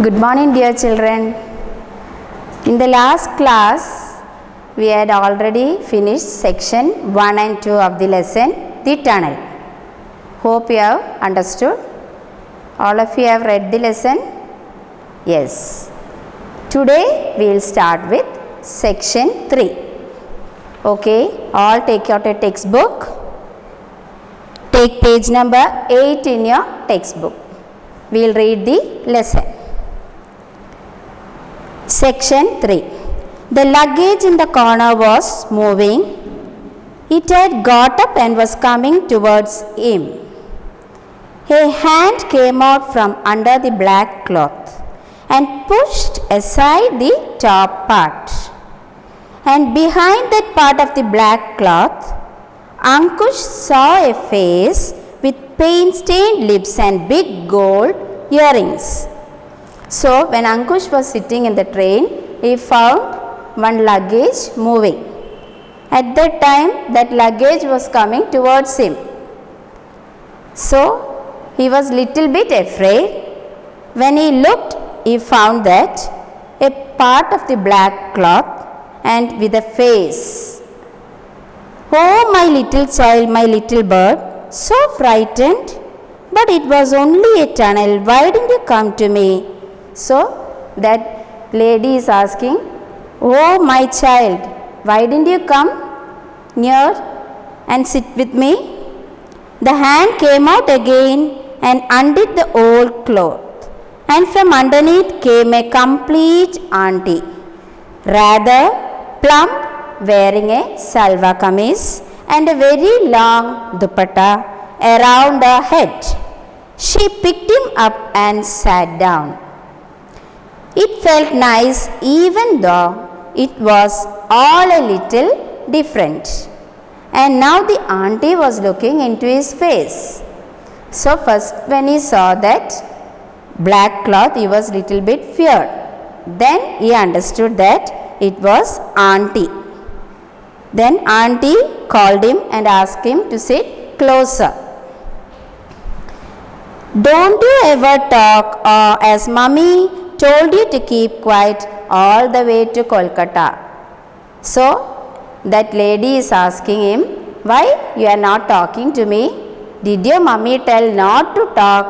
Good morning, dear children. In the last class, we had already finished section 1 and 2 of the lesson, the tunnel. Hope you have understood. All of you have read the lesson? Yes. Today, we will start with section 3. Okay, all take out a textbook. Take page number 8 in your textbook. We will read the lesson. Section 3. The luggage in the corner was moving. It had got up and was coming towards him. A hand came out from under the black cloth and pushed aside the top part. And behind that part of the black cloth, Ankush saw a face with paint-stained lips and big gold earrings. So, when Ankush was sitting in the train, he found one luggage moving. At that time, that luggage was coming towards him. So, he was little bit afraid. When he looked, he found that a part of the black cloth and with a face. "Oh, my little child, my little bird, so frightened, but it was only a tunnel. Why didn't you come to me?" So, that lady is asking, "Oh, my child, why didn't you come near and sit with me?" The hand came out again and undid the old cloth, and from underneath came a complete auntie, rather plump, wearing a salwar kameez and a very long dupatta around her head. She picked him up and sat down. It felt nice even though it was all a little different. And now the auntie was looking into his face. So first when he saw that black cloth, he was little bit feared. Then he understood that it was auntie. Then auntie called him and asked him to sit closer. "Don't you ever talk, or as mummy told you to keep quiet all the way to Kolkata?" So, that lady is asking him, "Why you are not talking to me? Did your mummy tell not to talk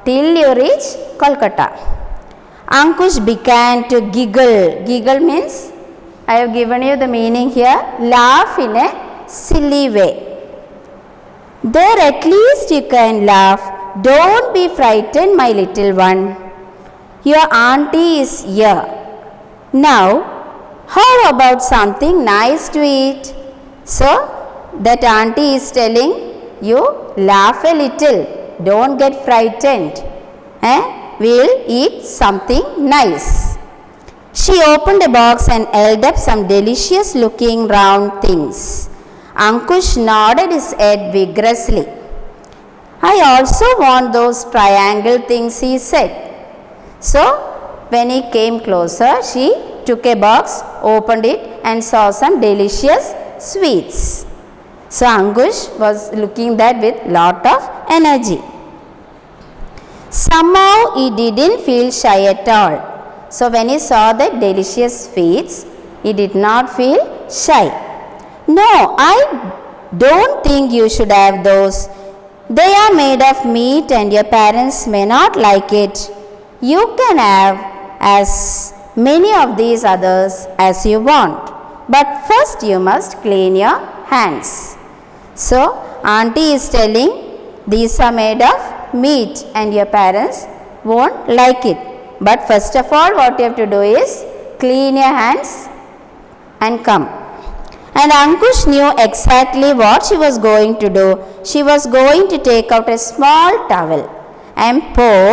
till you reach Kolkata?" Ankush began to giggle. Giggle means, I have given you the meaning here, laugh in a silly way. "There, at least you can laugh. Don't be frightened, my little one. Your auntie is here. Now, how about something nice to eat?" So, that auntie is telling you, laugh a little. Don't get frightened. We'll eat something nice. She opened a box and held up some delicious looking round things. Ankush nodded his head vigorously. "I also want those triangle things," he said. So, when he came closer, she took a box, opened it and saw some delicious sweets. So, Ankush was looking that with lot of energy. Somehow, he didn't feel shy at all. So, when he saw the delicious sweets, he did not feel shy. "No, I don't think you should have those. They are made of meat and your parents may not like it. You can have as many of these others as you want, but first you must clean your hands." So, auntie is telling, these are made of meat and your parents won't like it. But first of all, what you have to do is clean your hands and come. And Ankush knew exactly what she was going to do. She was going to take out a small towel and pour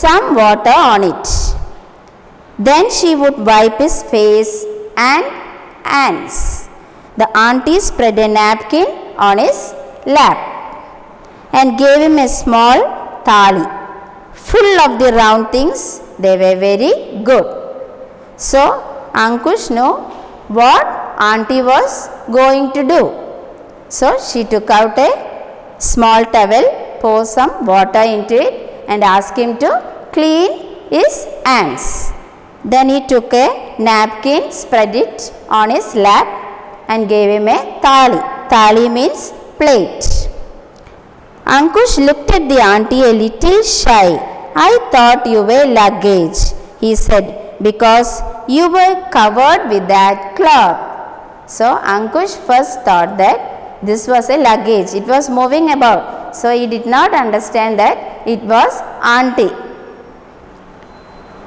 some water on it. Then she would wipe his face and hands. The auntie spread a napkin on his lap and gave him a small thali full of the round things. They were very good. So, Ankush knew what auntie was going to do. So, she took out a small towel, pour some water into it and asked him to clean his ants. Then he took a napkin, spread it on his lap and gave him a thali. Thali means plate. Ankush looked at the auntie a little shy. I thought you were luggage, he said, because you were covered with that cloth. So Ankush first thought that this was a luggage. It was moving about. So he did not understand that it was auntie.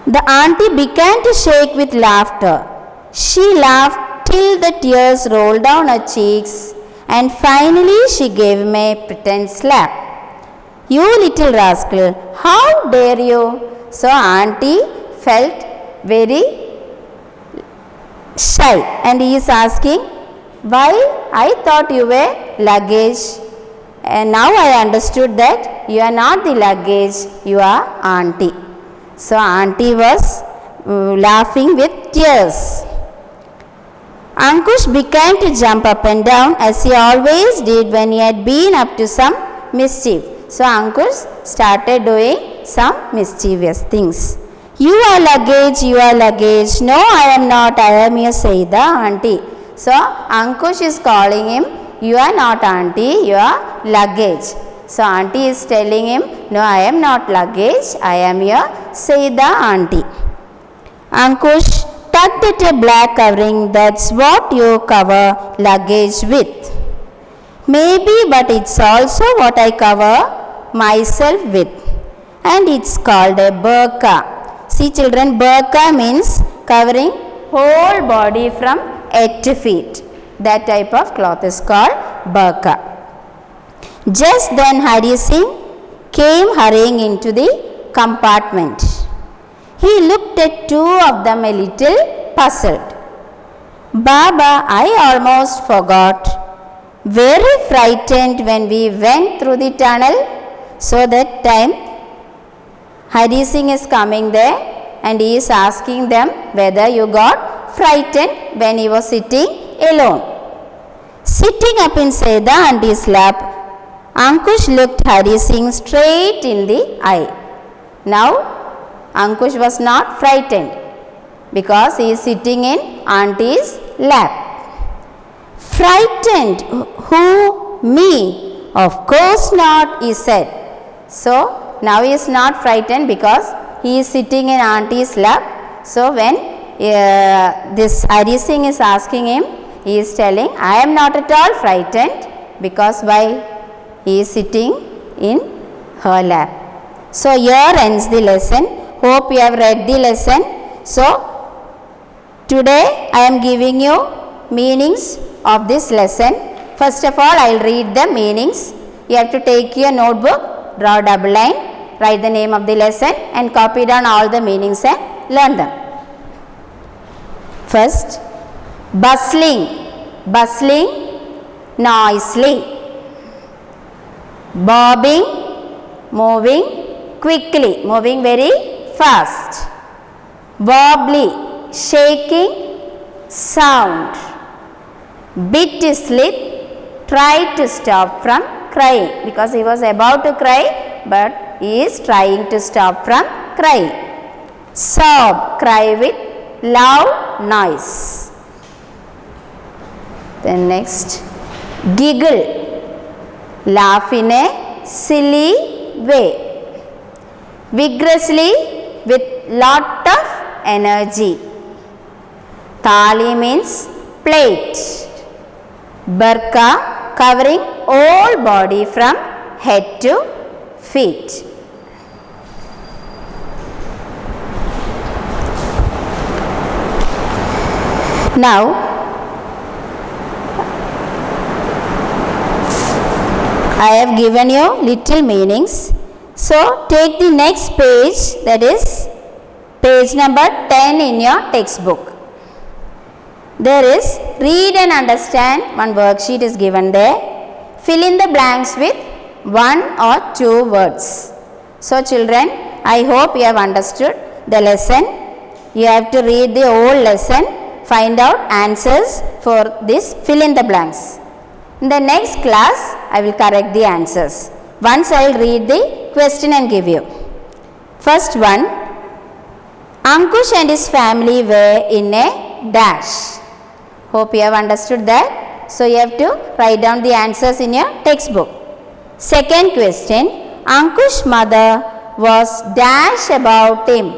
The auntie began to shake with laughter. She laughed till the tears rolled down her cheeks, and finally she gave him a pretend slap. You little rascal, how dare you? So auntie felt very shy and he is asking, why? I thought you were luggage, and now I understood that you are not the luggage, you are auntie. So auntie was laughing with tears. Ankush began to jump up and down as he always did when he had been up to some mischief. So Ankush started doing some mischievous things. You are luggage, you are luggage. No, I am not, I am your Saida auntie. So Ankush is calling him, you are not auntie, you are luggage. So auntie is telling him, no, I am not luggage, I am your Saida auntie. Ankush tugged at a black covering, that's what you cover luggage with. Maybe, but it's also what I cover myself with. And it's called a burqa. See children, burqa means covering whole body from head to feet. That type of cloth is called burqa. Just then Hari Singh came hurrying into the compartment. He looked at two of them a little puzzled. Baba, I almost forgot. Very frightened when we went through the tunnel. So that time Hari Singh is coming there and he is asking them whether you got frightened when he was sitting alone. Sitting up in Saida auntie's lap, Ankush looked Hari Singh straight in the eye. Now Ankush was not frightened because he is sitting in auntie's lap. Frightened? Who? Me? Of course not, he said. So now he is not frightened because he is sitting in auntie's lap. So when this Hari Singh is asking him, he is telling, I am not at all frightened because why? He is sitting in her lap. So here ends the lesson. Hope you have read the lesson. So today I am giving you meanings of this lesson. First of all, I will read the meanings. You have to take your notebook, draw a double line, write the name of the lesson and copy down all the meanings and learn them. First, bustling, bustling noisily. Bobbing, moving quickly, moving very fast. Wobbly, shaking sound. Bit his lip, tried to stop from crying because he was about to cry but he is trying to stop from crying. Sob, cry with loud noise. Then next, giggle, laugh in a silly way. Vigorously with lot of energy. Thali means plate. Burqa, covering all body from head to feet. Now I have given you little meanings. So take the next page, that is page number 10 in your textbook. There is read and understand, one worksheet is given there. Fill in the blanks with one or two words. So children, I hope you have understood the lesson. You have to read the whole lesson, find out answers for this fill in the blanks. In the next class, I will correct the answers. Once I will read the question and give you. First one, Ankush and his family were in a dash. Hope you have understood that. So you have to write down the answers in your textbook. Second question, Ankush's mother was dash about him.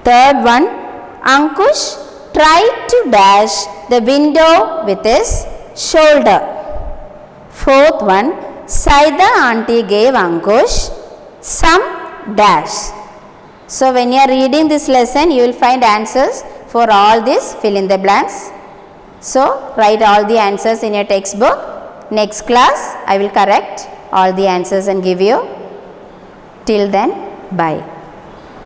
Third one, Ankush tried to dash the window with his shoulder. Fourth one, Saida auntie gave Ankush some dash. So when you are reading this lesson, you will find answers for all this fill in the blanks. So write all the answers in your textbook. Next class, I will correct all the answers and give you. Till then, bye.